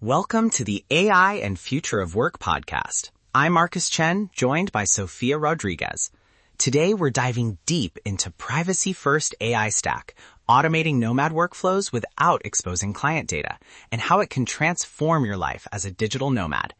Welcome to the AI and Future of Work podcast. I'm Marcus Chen, joined by Sofia Rodriguez. Today, we're diving deep into privacy-first AI stack, automating Nomad workflows without exposing client data, and how it can transform your life as a digital nomad.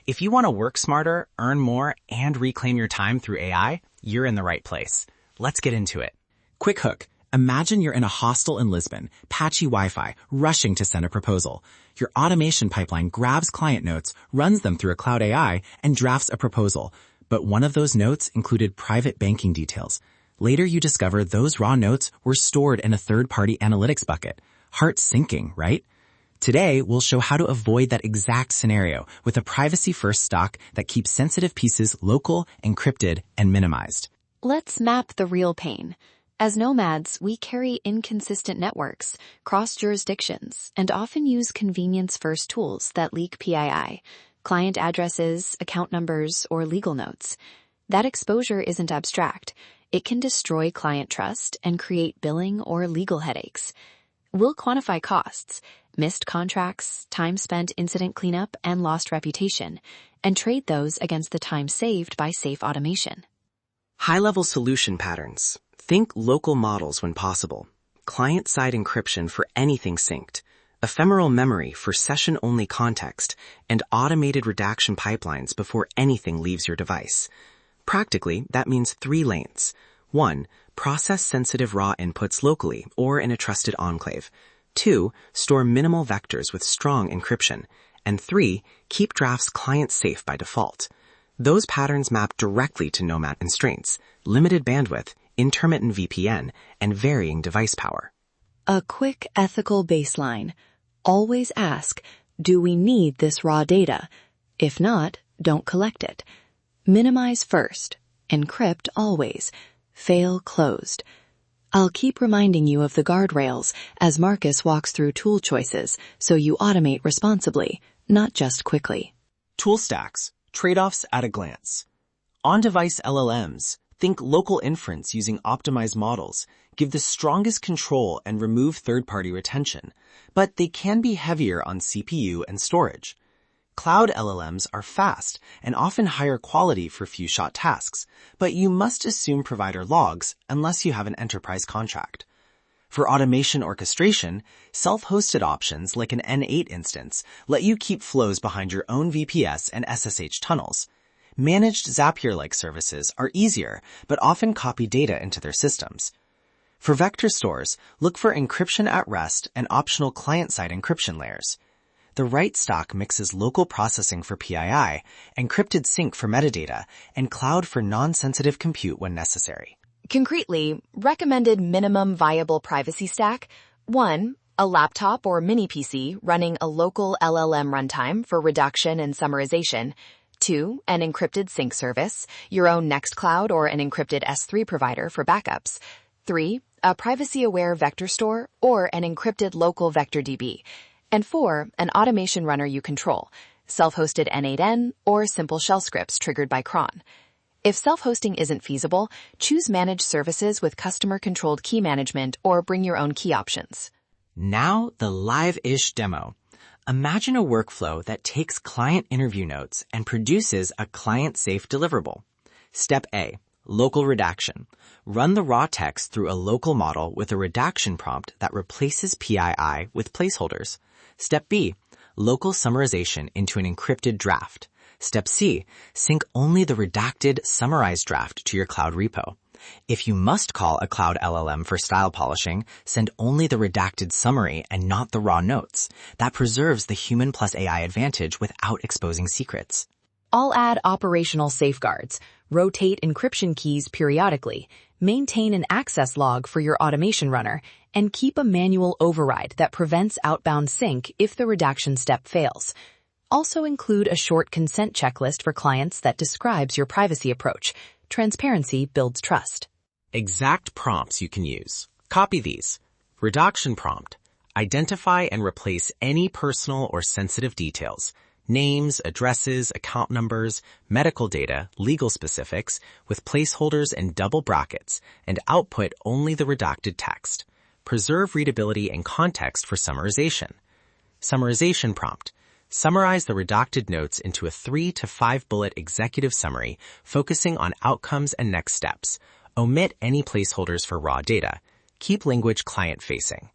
If you want to work smarter, earn more, and reclaim your time through AI, you're in the right place. Let's get into it. Quick hook. Imagine you're in a hostel in Lisbon, patchy Wi-Fi, rushing to send a proposal. Your automation pipeline grabs client notes, runs them through a cloud AI, and drafts a proposal. But one of those notes included private banking details. Later you discover those raw notes were stored in a third-party analytics bucket. Heart sinking, right? Today, we'll show how to avoid that exact scenario with a privacy-first stock that keeps sensitive pieces local, encrypted, and minimized. Let's map the real pain. As nomads, we carry inconsistent networks, cross jurisdictions, and often use convenience-first tools that leak PII, client addresses, account numbers, or legal notes. That exposure isn't abstract. It can destroy client trust and create billing or legal headaches. We'll quantify costs, missed contracts, time spent incident cleanup, and lost reputation, and trade those against the time saved by safe automation. High-level solution patterns. Think local models when possible. Client-side encryption for anything synced. Ephemeral memory for session-only context. And automated redaction pipelines before anything leaves your device. Practically, that means 3 lanes. 1. Process sensitive raw inputs locally or in a trusted enclave. 2. Store minimal vectors with strong encryption. And 3. Keep drafts client-safe by default. Those patterns map directly to Nomad constraints, limited bandwidth, intermittent VPN, and varying device power. A quick ethical baseline. Always ask, do we need this raw data? If not, don't collect it. Minimize first. Encrypt always. Fail closed. I'll keep reminding you of the guardrails as Marcus walks through tool choices so you automate responsibly, not just quickly. Tool stacks. Trade-offs at a glance. On-device LLMs. Think local inference using optimized models, give the strongest control and remove third-party retention, but they can be heavier on CPU and storage. Cloud LLMs are fast and often higher quality for few-shot tasks, but you must assume provider logs unless you have an enterprise contract. For automation orchestration, self-hosted options like an N8 instance let you keep flows behind your own VPS and SSH tunnels. Managed Zapier-like services are easier, but often copy data into their systems. For vector stores, look for encryption at rest and optional client-side encryption layers. The right stock mixes local processing for PII, encrypted sync for metadata, and cloud for non-sensitive compute when necessary. Concretely, recommended minimum viable privacy stack. 1. A laptop or mini PC running a local LLM runtime for reduction and summarization. 2. An encrypted sync service, your own Nextcloud or an encrypted S3 provider for backups. 3. A privacy-aware vector store or an encrypted local vector DB. And 4. An automation runner you control, self-hosted N8N or simple shell scripts triggered by cron. If self-hosting isn't feasible, choose managed services with customer-controlled key management or bring your own key options. Now, the live-ish demo. Imagine a workflow that takes client interview notes and produces a client-safe deliverable. Step A, local redaction. Run the raw text through a local model with a redaction prompt that replaces PII with placeholders. Step B, local summarization into an encrypted draft. Step C, sync only the redacted summarized draft to your cloud repo. If you must call a cloud LLM for style polishing, send only the redacted summary and not the raw notes. That preserves the human plus AI advantage without exposing secrets. I'll add operational safeguards. Rotate encryption keys periodically. Maintain an access log for your automation runner, and keep a manual override that prevents outbound sync if the redaction step fails. Also include a short consent checklist for clients that describes your privacy approach. Transparency builds trust. Exact prompts you can use. Copy these. Redaction prompt. Identify and replace any personal or sensitive details. Names, addresses, account numbers, medical data, legal specifics, with placeholders and double brackets, and output only the redacted text. Preserve readability and context for summarization. Summarization prompt. Summarize the redacted notes into a 3 to 5 bullet executive summary focusing on outcomes and next steps. Omit any placeholders for raw data. Keep language client-facing.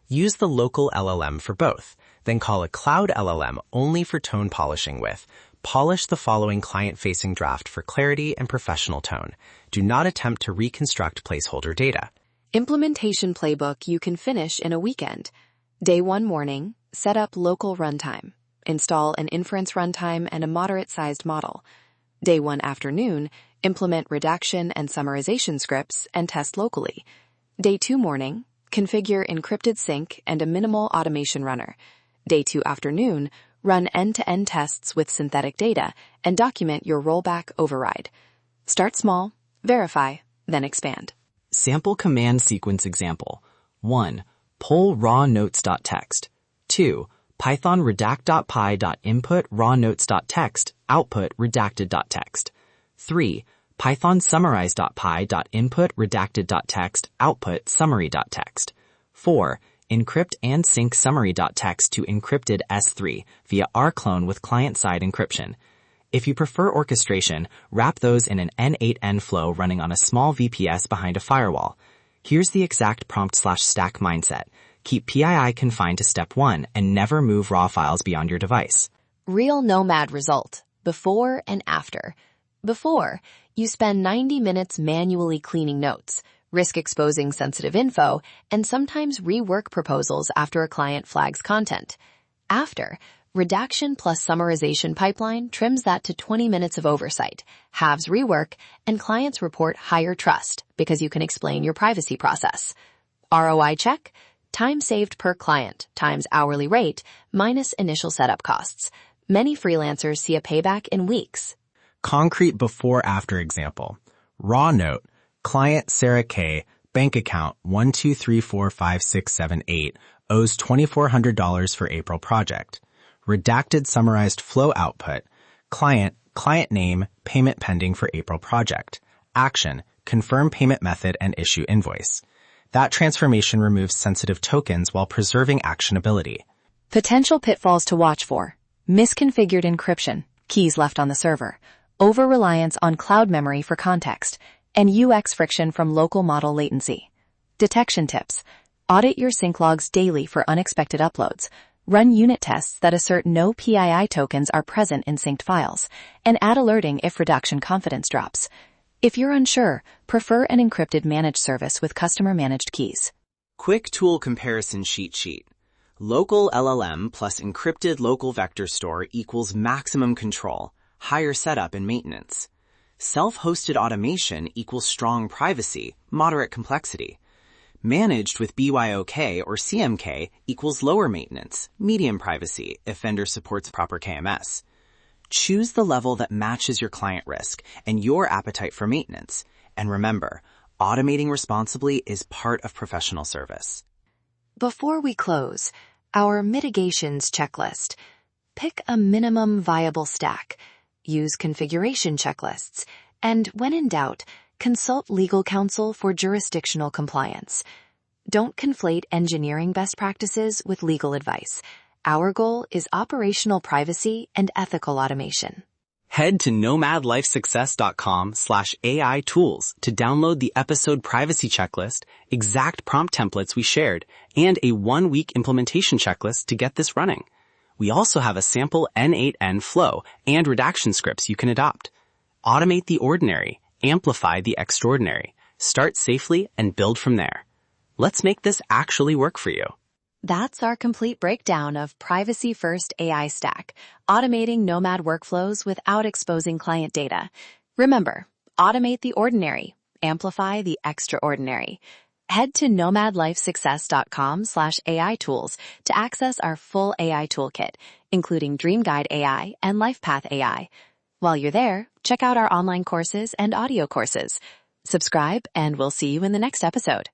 Use the local LLM for both, then call a cloud LLM only for tone polishing with, polish the following client-facing draft for clarity and professional tone. Do not attempt to reconstruct placeholder data. Implementation playbook you can finish in a weekend. Day 1 morning, set up local runtime. Install an inference runtime and a moderate-sized model. Day 1 afternoon, implement redaction and summarization scripts and test locally. Day 2 morning, configure encrypted sync and a minimal automation runner. Day 2 afternoon, run end-to-end tests with synthetic data and document your rollback override. Start small, verify, then expand. Sample command sequence example. 1. Pull raw notes.txt. 2. Python redact.py.input raw notes.txt, output redacted.txt. 3. Python summarize.py.input redacted.txt, output summary.txt. 4. Encrypt and sync summary.txt to encrypted S3 via rclone with client-side encryption. If you prefer orchestration, wrap those in an N8N flow running on a small VPS behind a firewall. Here's the exact prompt/stack mindset. Keep PII confined to step 1 and never move raw files beyond your device. Real Nomad result, before and after. Before, you spend 90 minutes manually cleaning notes, risk exposing sensitive info, and sometimes rework proposals after a client flags content. After, redaction plus summarization pipeline trims that to 20 minutes of oversight, halves rework, and clients report higher trust because you can explain your privacy process. ROI check? Time saved per client times hourly rate minus initial setup costs. Many freelancers see a payback in weeks. Concrete before-after example. Raw note, client Sarah K, bank account 1234567 owes $2,400 for April project. Redacted summarized flow output, client name, payment pending for April project. Action, confirm payment method and issue invoice. That transformation removes sensitive tokens while preserving actionability. Potential pitfalls to watch for. Misconfigured encryption, keys left on the server, over-reliance on cloud memory for context, and UX friction from local model latency. Detection tips. Audit your sync logs daily for unexpected uploads. Run unit tests that assert no PII tokens are present in synced files, and add alerting if redaction confidence drops. If you're unsure, prefer an encrypted managed service with customer-managed keys. Quick tool comparison cheat sheet. Local LLM plus encrypted local vector store equals maximum control, higher setup and maintenance. Self-hosted automation equals strong privacy, moderate complexity. Managed with BYOK or CMK equals lower maintenance, medium privacy if vendor supports proper KMS. Choose the level that matches your client risk and your appetite for maintenance. And remember, automating responsibly is part of professional service. Before we close, our mitigations checklist. Pick a minimum viable stack. Use configuration checklists. And when in doubt, consult legal counsel for jurisdictional compliance. Don't conflate engineering best practices with legal advice. Our goal is operational privacy and ethical automation. Head to nomadlifesuccess.com/AI tools to download the episode privacy checklist, exact prompt templates we shared, and a 1-week implementation checklist to get this running. We also have a sample N8N flow and redaction scripts you can adopt. Automate the ordinary, amplify the extraordinary, start safely, and build from there. Let's make this actually work for you. That's our complete breakdown of privacy-first AI stack, automating Nomad workflows without exposing client data. Remember, automate the ordinary, amplify the extraordinary. Head to nomadlifesuccess.com/AI tools to access our full AI toolkit, including Dream Guide AI and LifePath AI. While you're there, check out our online courses and audio courses. Subscribe, and we'll see you in the next episode.